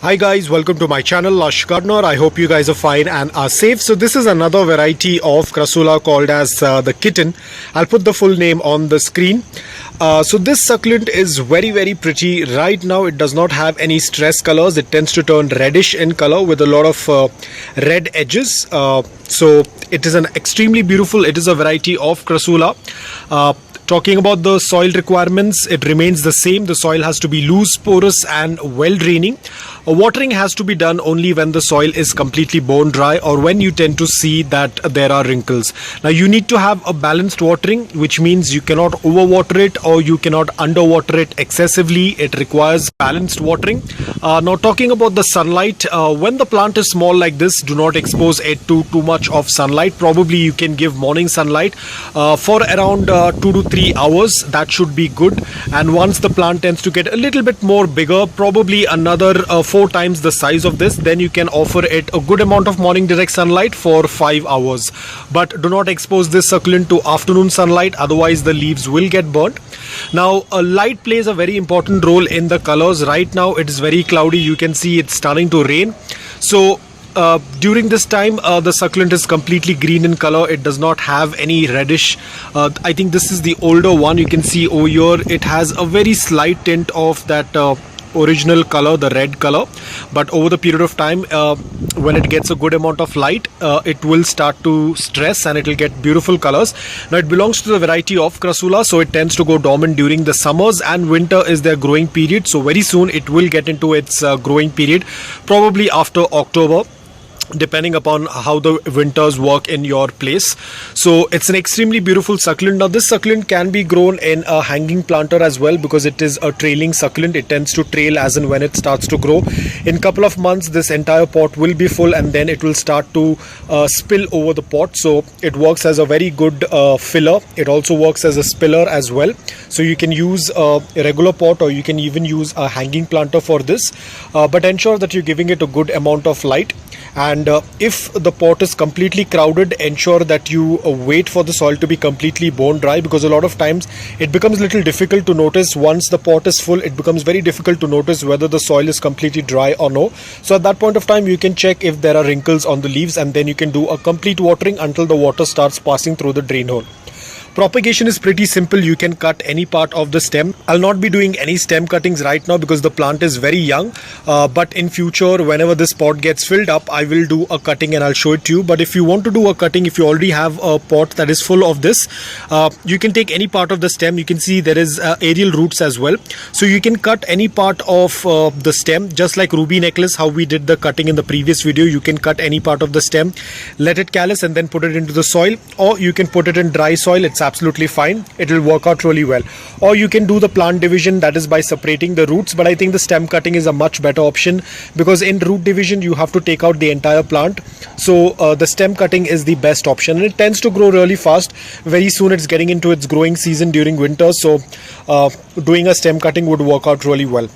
Hi guys, welcome to my channel Lush Gardener. I hope you guys are fine and are safe. So this is another variety of Crassula called as the kitten. I'll put the full name on the screen. So this succulent is very pretty. Right now it does not have any stress colors. It tends to turn reddish in color with a lot of red edges. So it is an extremely beautiful, it is a variety of Crassula. Talking about the soil requirements, it remains the same. The soil has to be loose, porous and well draining. Watering has to be done only when the soil is completely bone dry or when you tend to see that there are wrinkles. Now you need to have a balanced watering, which means you cannot overwater it or you cannot underwater it excessively. It requires balanced watering. Now talking about the sunlight, when the plant is small like this, do not expose it to too much of sunlight. Probably you can give morning sunlight for around 2 to 3 hours. That should be good. And once the plant tends to get a little bit more bigger, probably another 4 times the size of this, then you can offer it a good amount of morning direct sunlight for 5 hours. But do not expose this succulent to afternoon sunlight, otherwise the leaves will get burnt. Now light plays a very important role in the colors. Right now it is very cloudy. You can see it's starting to rain. So during this time the succulent is completely green in color. It does not have any reddish. I think this is the older one. You can see over here it has a very slight tint of that original color, the red color, but over the period of time when it gets a good amount of light, it will start to stress and it will get beautiful colors. Now it belongs to the variety of Crassula, so it tends to go dormant during the summers, and winter is their growing period. So very soon it will get into its growing period, probably after October, depending upon how the winters work in your place. So it's an extremely beautiful succulent. Now this succulent can be grown in a hanging planter as well, because it is a trailing succulent. It tends to trail as and when it starts to grow. In couple of months this entire pot will be full and then it will start to spill over the pot. So it works as a very good filler. It also works as a spiller as well. So you can use a regular pot or you can even use a hanging planter for this, but ensure that you're giving it a good amount of light. And if the pot is completely crowded, ensure that you wait for the soil to be completely bone dry, because a lot of times it becomes a little difficult to notice. Once the pot is full, it becomes very difficult to notice whether the soil is completely dry or no. So at that point of time you can check if there are wrinkles on the leaves, and then you can do a complete watering until the water starts passing through the drain hole. Propagation is pretty simple. You can cut any part of the stem. I'll not be doing any stem cuttings right now because the plant is very young, but in future whenever this pot gets filled up, I will do a cutting and I'll show it to you. But if you want to do a cutting, if you already have a pot that is full of this, you can take any part of the stem. You can see there is aerial roots as well, so you can cut any part of the stem, just like ruby necklace, how we did the cutting in the previous video. You can cut any part of the stem, let it callus and then put it into the soil, or you can put it in dry soil. It's absolutely fine. It will work out really well. Or you can do the plant division, that is by separating the roots, but I think the stem cutting is a much better option, because in root division you have to take out the entire plant. So the stem cutting is the best option, and it tends to grow really fast. Very soon it's getting into its growing season during winter, so doing a stem cutting would work out really well.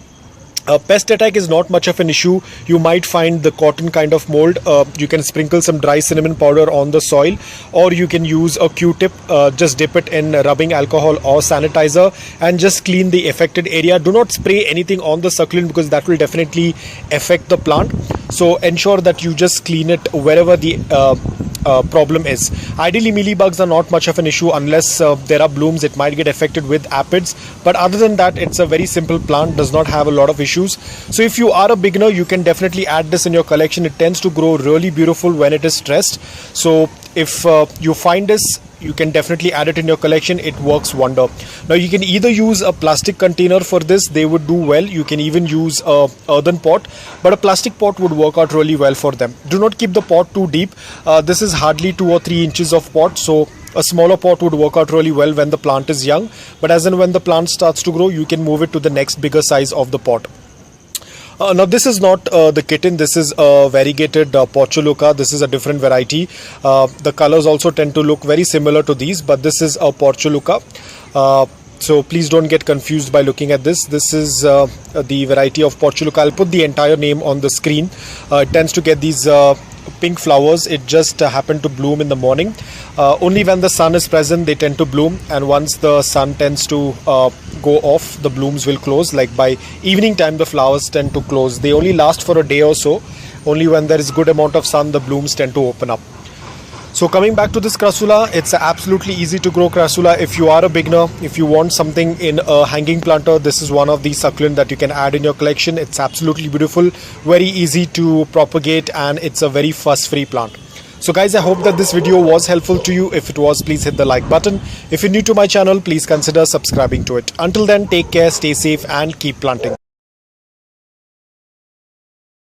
Pest attack is not much of an issue. You might find the cotton kind of mold. You can sprinkle some dry cinnamon powder on the soil, or you can use a Q-tip, just dip it in rubbing alcohol or sanitizer and just clean the affected area. Do not spray anything on the succulent because that will definitely affect the plant. So ensure that you just clean it wherever the problem is. Ideally mealybugs are not much of an issue unless there are blooms. It might get affected with aphids, but other than that it's a very simple plant, does not have a lot of issues. So if you are a beginner, you can definitely add this in your collection. It tends to grow really beautiful when it is stressed. So if you find this, you can definitely add it in your collection. It works wonder. Now you can either use a plastic container for this, they would do well. You can even use a earthen pot, but a plastic pot would work out really well for them. Do not keep the pot too deep. This is hardly 2 or 3 inches of pot, so a smaller pot would work out really well when the plant is young, but as and when the plant starts to grow, you can move it to the next bigger size of the pot. Now this is not the kitten, this is a variegated Porchalooka. This is a different variety. The colors also tend to look very similar to these, but this is a Porchalooka. So please don't get confused by looking at this. This is the variety of Porchalooka. I'll put the entire name on the screen. It tends to get these pink flowers. It just happened to bloom in the morning. Only when the sun is present they tend to bloom, and once the sun tends to go off, the blooms will close. Like by evening time the flowers tend to close. They only last for a day or so. Only when there is good amount of sun the blooms tend to open up. So coming back to this Crassula, it's absolutely easy to grow Crassula. If you are a beginner, if you want something in a hanging planter, this is one of the succulent that you can add in your collection. It's absolutely beautiful, very easy to propagate, and it's a very fuss-free plant. So guys, I hope that this video was helpful to you. If it was, please hit the like button. If you're new to my channel, please consider subscribing to it. Until then, take care, stay safe, and keep planting.